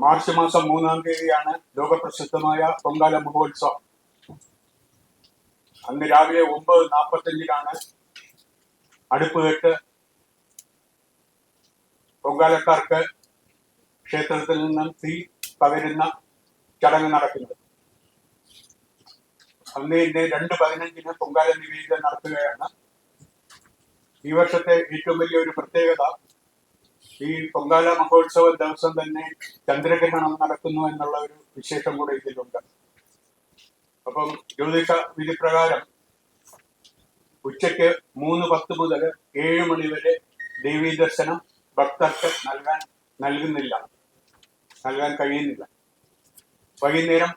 March മാസം 3-ാം തീയതിയാണ് ലോകപ്രസിദ്ധമായ പൊങ്കാല മഹോത്സവം. അന്ന് രാവിലെ 9:45 അടുപ്പ് കെട്ട് പൊങ്കാലക്കാർക്ക് ക്ഷേത്രത്തിൽ നിന്നും തീ പകരുന്ന ചടങ്ങ് നടക്കുന്നത്. അന്ന് 2:15 പൊങ്കാല നിവേദ്യം നടത്തുകയാണ്. ഈ വർഷത്തെ ഏറ്റവും വലിയൊരു പ്രത്യേകത, ഈ പൊങ്കാല മഹോത്സവ ദിവസം തന്നെ ചന്ദ്രഗ്രഹണം നടക്കുന്നു എന്നുള്ള ഒരു വിശേഷം കൂടെ ഇതിലുണ്ട്. അപ്പം ജ്യോതിഷ വിധിപ്രകാരം ഉച്ചയ്ക്ക് 3:10 മുതൽ 7 മണി വരെ ദേവീ ദർശനം ഭക്തർക്ക് നൽകാൻ കഴിയുന്നില്ല. വൈകുന്നേരം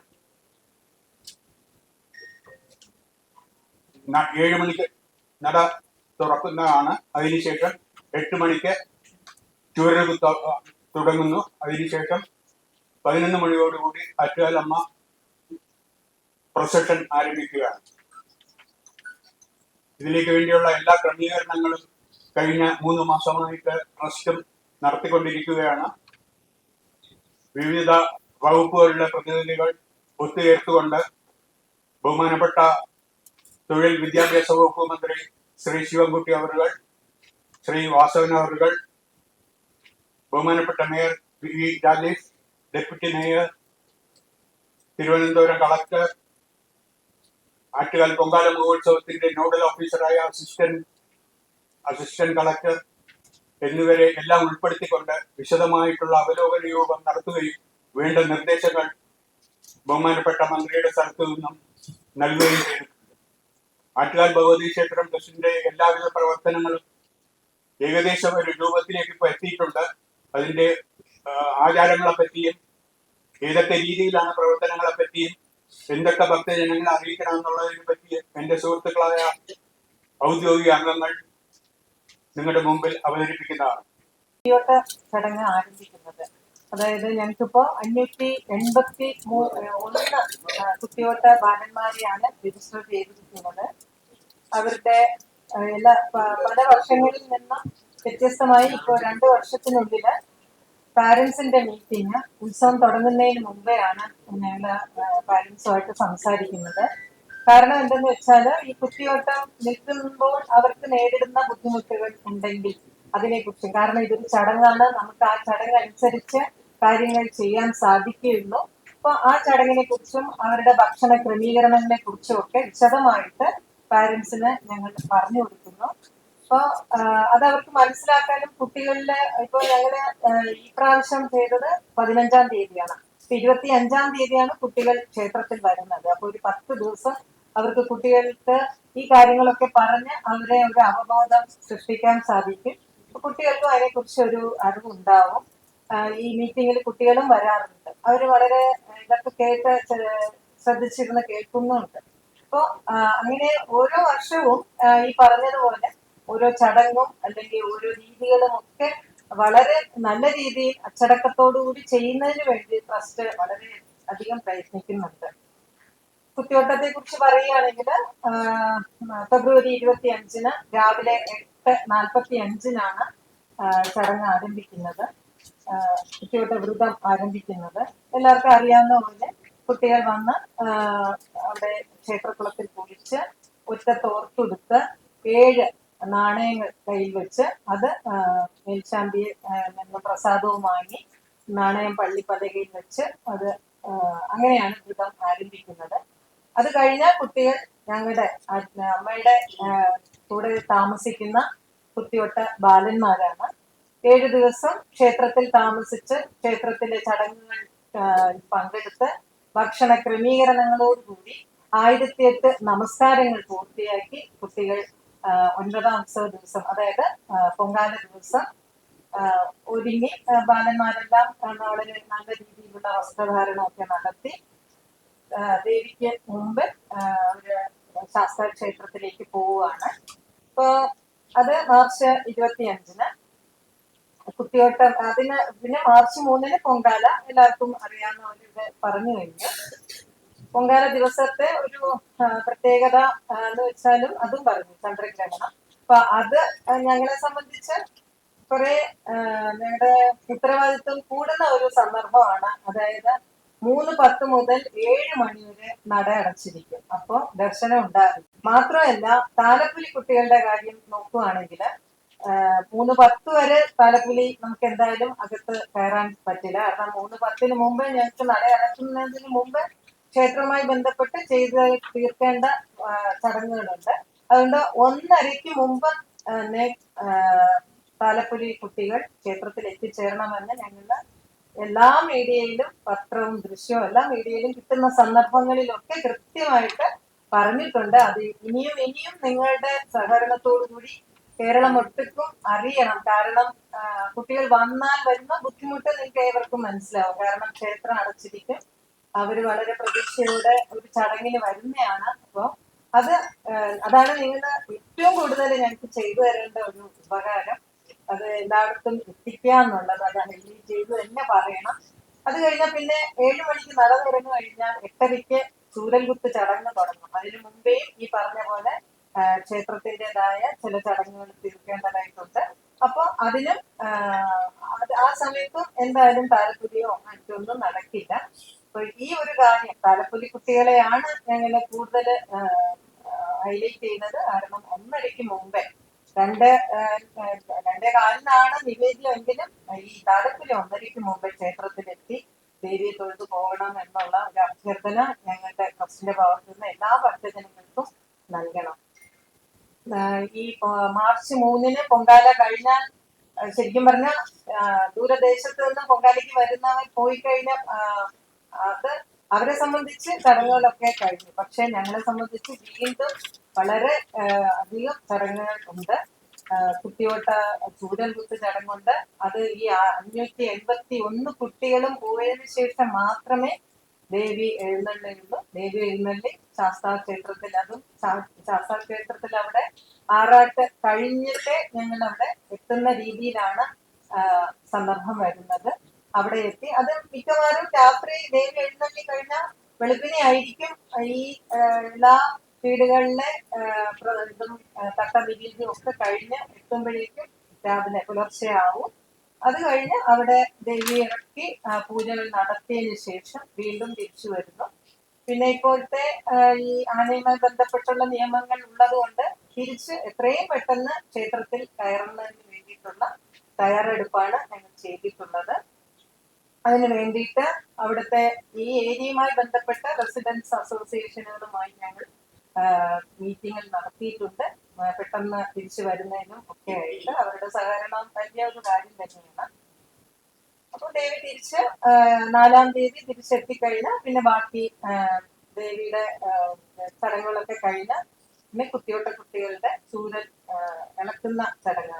7 മണിക്ക് നട തുറക്കുന്നതാണ്. അതിനുശേഷം 8 മണിക്ക് ചൂരൽകുത്ത് തുടങ്ങുന്നു. അതിനുശേഷം 11 മണിയോടുകൂടി ആറ്റുകാലമ്മ പ്രൊസഷൻ ആരംഭിക്കുകയാണ്. ഇതിലേക്ക് വേണ്ടിയുള്ള എല്ലാ ക്രമീകരണങ്ങളും കഴിഞ്ഞ 3 മാസമായിട്ട് ട്രസ്റ്റും നടത്തിക്കൊണ്ടിരിക്കുകയാണ്. വിവിധ വകുപ്പുകളിലെ പ്രതിനിധികൾ ഒത്തുചേർത്തുകൊണ്ട് ബഹുമാനപ്പെട്ട തൊഴിൽ വിദ്യാഭ്യാസ വകുപ്പ് മന്ത്രി ശ്രീ ശിവൻകുട്ടി അവറുകൾ, ശ്രീ വാസവൻ അവറുകൾ, ബഹുമാനപ്പെട്ട mayor V Rajesh, deputy mayor, Thiruvananthapuram collector, Attukal Pongala മഹോത്സവത്തിന്റെ നോഡൽ ഓഫീസറായ അസിസ്റ്റന്റ് കളക്ടർ എന്നിവരെ എല്ലാം ഉൾപ്പെടുത്തിക്കൊണ്ട് വിശദമായിട്ടുള്ള അവലോകന യോഗം നടത്തുകയും വേണ്ട നിർദ്ദേശങ്ങൾ ബഹുമാനപ്പെട്ട മന്ത്രിയുടെ സ്ഥലത്തു നിന്നും നൽകുകയും ചെയ്തിട്ടുണ്ട്. ആറ്റുകാൽ ഭഗവതി ക്ഷേത്രം ട്രസ്റ്റിന്റെ എല്ലാവിധ പ്രവർത്തനങ്ങളും ഏകദേശം ഒരു രൂപത്തിലേക്ക് ഇപ്പോൾ എത്തിയിട്ടുണ്ട്. അതിന്റെ ആചാരങ്ങളെ പറ്റിയും ഏതൊക്കെ രീതിയിലാണ് പ്രവർത്തനങ്ങളെ പറ്റിയും എന്തൊക്കെ ഭക്തജനങ്ങളെ അറിയിക്കണം എന്നുള്ളതിനെ പറ്റി എന്റെ സുഹൃത്തുക്കളായ ഔദ്യോഗിക അംഗങ്ങൾ നിങ്ങളുടെ മുമ്പിൽ അവതരിപ്പിക്കുന്നതാണ്. ചടങ്ങ് ആരംഭിക്കുന്നത്, അതായത് ഞങ്ങൾക്കിപ്പോ 581 കുത്തിയോട്ട ബാലന്മാരെയാണ് രജിസ്റ്റർ ചെയ്തിരിക്കുന്നത്. അവരുടെ പല വർഷങ്ങളിൽ നിന്ന് വ്യത്യസ്തമായി ഇപ്പോൾ 2 വർഷത്തിനുള്ളില് പാരന്റ്സിന്റെ മീറ്റിംഗ് ഉത്സവം തുടങ്ങുന്നതിന് മുമ്പെയാണ് ഞങ്ങൾ പാരന്റ്സുമായിട്ട് സംസാരിക്കുന്നത്. കാരണം എന്തെന്ന് വെച്ചാൽ, ഈ കുത്തിയോട്ടം നിൽക്കുമ്പോൾ അവർക്ക് നേരിടുന്ന ബുദ്ധിമുട്ടുകൾ ഉണ്ടെങ്കിൽ അതിനെക്കുറിച്ച്, കാരണം ഇതൊരു ചടങ്ങാണ്, നമുക്ക് ആ ചടങ്ങ് അനുസരിച്ച് കാര്യങ്ങൾ ചെയ്യാൻ സാധിക്കുകയുള്ളൂ. അപ്പൊ ആ ചടങ്ങിനെ കുറിച്ചും അവരുടെ ഭക്ഷണ ക്രമീകരണങ്ങളെ കുറിച്ചും ഒക്കെ വിശദമായിട്ട് പാരന്റ്സിന് ഞങ്ങൾ പറഞ്ഞു കൊടുക്കുന്നു. അപ്പൊ അതവർക്ക് മനസ്സിലാക്കാനും കുട്ടികളിലെ ഇപ്പൊ ഞങ്ങള് ഈ പ്രാവശ്യം ചെയ്തത് 15-ാം തീയതിയാണ്. 25-ാം തീയതിയാണ് കുട്ടികൾ ക്ഷേത്രത്തിൽ വരുന്നത്. അപ്പൊ ഒരു 10 ദിവസം അവർക്ക് കുട്ടികൾക്ക് ഈ കാര്യങ്ങളൊക്കെ പറഞ്ഞ് അവരെ ഒരു അവബോധം സൃഷ്ടിക്കാൻ സാധിക്കും. കുട്ടികൾക്കും അതിനെക്കുറിച്ച് ഒരു അറിവുണ്ടാവും. ഈ മീറ്റിങ്ങിൽ കുട്ടികളും വരാറുണ്ട്. അവര് വളരെ ഇതൊക്കെ ശ്രദ്ധിച്ചിരുന്ന് കേൾക്കുന്നുണ്ട്. അപ്പൊ അങ്ങനെ ഓരോ വർഷവും ഈ പറഞ്ഞതുപോലെ ഓരോ ചടങ്ങും അല്ലെങ്കിൽ ഓരോ രീതികളും ഒക്കെ വളരെ നല്ല രീതിയിൽ അച്ചടക്കത്തോടുകൂടി ചെയ്യുന്നതിന് വേണ്ടി ട്രസ്റ്റ് വളരെ അധികം പ്രയത്നിക്കുന്നുണ്ട്. കുത്തിയോട്ടത്തെ കുറിച്ച് പറയുകയാണെങ്കിൽ ഫെബ്രുവരി 25 രാവിലെ 8:45 ചടങ്ങ് ആരംഭിക്കുന്നത്, കുത്തിയോട്ട വ്രതം ആരംഭിക്കുന്നത്. എല്ലാവർക്കും അറിയാവുന്ന പോലെ കുട്ടികൾ വന്ന് അവിടെ ക്ഷേത്രകുളത്തിൽ കുളിച്ച് ഒറ്റത്തോർത്തെടുത്ത് 7 നാണയങ്ങൾ കയ്യിൽ വെച്ച് അത് മേൽശാന്തിയെ നിന്ന് പ്രസാദവും വാങ്ങി നാണയം പള്ളിപ്പലകയിൽ വെച്ച് അത് അങ്ങനെയാണ് വ്രതം ആരംഭിക്കുന്നത്. അത് കഴിഞ്ഞാൽ കുട്ടികൾ ഞങ്ങളുടെ അമ്മയുടെ കൂടെ താമസിക്കുന്ന കുത്തിയോട്ട ബാലന്മാരാണ്. 7 ദിവസം ക്ഷേത്രത്തിൽ താമസിച്ച് ക്ഷേത്രത്തിലെ ചടങ്ങുകൾ പങ്കെടുത്ത് ഭക്ഷണ ക്രമീകരണങ്ങളോടുകൂടി 1008 നമസ്കാരങ്ങൾ പൂർത്തിയാക്കി കുട്ടികൾ 9-ാം ഉത്സവ ദിവസം, അതായത് പൊങ്കാല ദിവസം ഒരുങ്ങി ബാലന്മാരെല്ലാം വളരെ നല്ല രീതിയിലുള്ള വസ്ത്രധാരണമൊക്കെ നടത്തി ദേവിക്ക് മുമ്പ് ഒരു ശാസ്താ ക്ഷേത്രത്തിലേക്ക് പോവുകയാണ്. അപ്പൊ അത് മാർച്ച് 25 കുത്തിയോട്ടം. പിന്നെ മാർച്ച് 3 പൊങ്കാല. എല്ലാവർക്കും അറിയാവുന്നവരുടെ പറഞ്ഞു കഴിഞ്ഞു. പൊങ്കാല ദിവസത്തെ ഒരു പ്രത്യേകത എന്ന് വെച്ചാലും അതും പറഞ്ഞു, ചന്ദ്രഗ്രഹണം. അപ്പൊ അത് ഞങ്ങളെ സംബന്ധിച്ച് കുറെ ഞങ്ങളുടെ ഉത്തരവാദിത്വം കൂടുന്ന ഒരു സന്ദർഭമാണ്. അതായത് 3:10 മുതൽ 7 മണി വരെ നട അടച്ചിരിക്കും. അപ്പോ ദർശനം ഉണ്ടാകും. മാത്രമല്ല താലപ്പൊലി കുട്ടികളുടെ കാര്യം നോക്കുകയാണെങ്കിൽ 3:10 വരെ താലപ്പൊലി നമുക്ക് എന്തായാലും അകത്ത് കയറാൻ പറ്റില്ല. കാരണം 3:10 മുമ്പ് ഞങ്ങൾക്ക് നട അടക്കുന്നതിന് മുമ്പ് ക്ഷേത്രവുമായി ബന്ധപ്പെട്ട് ചെയ്ത് തീർക്കേണ്ട ചടങ്ങുകളുണ്ട്. അതുകൊണ്ട് 1:30 മുമ്പ് തന്നെ താലപ്പൊലി കുട്ടികൾ ക്ഷേത്രത്തിൽ എത്തിച്ചേരണമെന്ന് ഞങ്ങൾ എല്ലാ മീഡിയയിലും, പത്രവും ദൃശ്യവും എല്ലാ മീഡിയയിലും കിട്ടുന്ന സന്ദർഭങ്ങളിലൊക്കെ കൃത്യമായിട്ട് പറഞ്ഞിട്ടുണ്ട്. അത് ഇനിയും നിങ്ങളുടെ സഹകരണത്തോടു കൂടി കേരളം ഒട്ടുക്കും അറിയണം. കാരണം കുട്ടികൾ വരുന്ന ബുദ്ധിമുട്ട് നിങ്ങൾക്ക് ഏവർക്കും മനസ്സിലാവും. കാരണം ക്ഷേത്രം അടച്ചിരിക്കും. അവര് വളരെ പ്രതീക്ഷയോടെ ഒരു ചടങ്ങിന് വരുന്നതാണ്. അപ്പോ അതാണ് നിങ്ങൾ ഏറ്റവും കൂടുതൽ ഞങ്ങൾക്ക് ചെയ്തു തരേണ്ട ഒരു ഉപകാരം. അത് എല്ലായിടത്തും എത്തിക്കുക എന്നുള്ളത്. അതാണ് ഈ ചെയ്തു തന്നെ പറയണം. അത് കഴിഞ്ഞാൽ പിന്നെ 7 മണിക്ക് നട തുറന്നു കഴിഞ്ഞാൽ 8:30 ചൂരൽകുത്ത് ചടങ്ങ് തുടങ്ങും. അതിനു മുമ്പേ ഈ പറഞ്ഞ പോലെ ക്ഷേത്രത്തിൻ്റെതായ ചില ചടങ്ങുകൾ തീർക്കേണ്ടതായിട്ടുണ്ട്. അപ്പൊ അതിനും ആ സമയത്തും എന്തായാലും താലപ്പൊലിയോ മറ്റൊന്നും നടക്കില്ല. അപ്പൊ ഈ ഒരു കാര്യം താലപ്പൊലി കുട്ടികളെയാണ് ഞങ്ങൾ കൂടുതൽ ഹൈലൈറ്റ് ചെയ്യുന്നത്. കാരണം 1:30 മുമ്പേ 2:15 നിവേദ്യമെങ്കിലും ഈ താലപ്പൊലി 1:30 മുമ്പേ ക്ഷേത്രത്തിലെത്തി ദേവിയെ തൊഴുതു പോകണം എന്നുള്ള ഒരു അഭ്യർത്ഥന ഞങ്ങളുടെ ട്രസ്റ്റിന്റെ ഭാഗത്തു നിന്ന് എല്ലാ ഭക്തജനങ്ങൾക്കും നൽകണം. ഈ മാർച്ച് 3-ന് പൊങ്കാല കഴിഞ്ഞാൽ ശരിക്കും പറഞ്ഞാൽ ദൂരദേശത്ത് നിന്ന് പൊങ്കാലയ്ക്ക് വരുന്നവർ പോയി കഴിഞ്ഞാൽ അത് അവരെ സംബന്ധിച്ച് ചടങ്ങുകളൊക്കെ കഴിഞ്ഞു. പക്ഷെ ഞങ്ങളെ സംബന്ധിച്ച് വീണ്ടും വളരെ അധികം ചടങ്ങുകൾ ഉണ്ട്. കുത്തിയോട്ട ചൂരൽകുത്ത് ചടങ്ങുണ്ട്. അത് ഈ 581 കുട്ടികളും പോയതിനു ശേഷം മാത്രമേ ദേവി എഴുന്നള്ളുള്ളൂ. ദേവി എഴുന്നള്ളി ശാസ്താ ക്ഷേത്രത്തിൽ, അതും ശാസ്താ ക്ഷേത്രത്തിൽ അവിടെ ആറാട്ട് കഴിഞ്ഞിട്ട് ഞങ്ങൾ അവിടെ എത്തുന്ന രീതിയിലാണ് സന്ദർഭം വരുന്നത്. അവിടെ എത്തി അത് മിക്കവാറും രാത്രി ദേവി എഴുന്നള്ളി കഴിഞ്ഞാൽ വെളുപ്പിനെ ആയിരിക്കും ഈ എല്ലാ വീടുകളിലെ ഇതും തട്ടവിരിയും ഒക്കെ കഴിഞ്ഞ് എത്തുമ്പോഴേക്കും രാവിലെ പുലർച്ചെയാവും. അത് കഴിഞ്ഞ് അവിടെ ദേവി ഇറക്കി പൂജകൾ നടത്തിയതിനു ശേഷം വീണ്ടും തിരിച്ചു വരുന്നു. പിന്നെ ഇപ്പോഴത്തെ ഈ ആനയുമായി ബന്ധപ്പെട്ടുള്ള നിയമങ്ങൾ ഉള്ളത് കൊണ്ട് തിരിച്ച് എത്രയും പെട്ടെന്ന് ക്ഷേത്രത്തിൽ കയറുന്നതിന് വേണ്ടിയിട്ടുള്ള തയ്യാറെടുപ്പാണ് ഞങ്ങൾ ചെയ്തിട്ടുള്ളത്. അതിനു വേണ്ടിയിട്ട് അവിടുത്തെ ഈ ഏരിയയുമായി ബന്ധപ്പെട്ട റെസിഡൻസ് അസോസിയേഷനുകളുമായി ഞങ്ങൾ മീറ്റിംഗിൽ നടത്തിയിട്ടുണ്ട്. പെട്ടെന്ന് തിരിച്ചു വരുന്നതിനും ഒക്കെ ആയിട്ട് അവരുടെ സഹകരണം വലിയ ഒരു കാര്യം തന്നെയാണ്. അപ്പൊ ദേവി തിരിച്ച് 4-ാം തീയതി തിരിച്ചെത്തിക്കഴിഞ്ഞാൽ പിന്നെ ബാക്കി ദേവിയുടെ ചടങ്ങുകളൊക്കെ കഴിഞ്ഞ് പിന്നെ കുത്തിയോട്ട കുട്ടികളുടെ ചൂരൽ ഇളക്കുന്ന ചടങ്ങാണ്.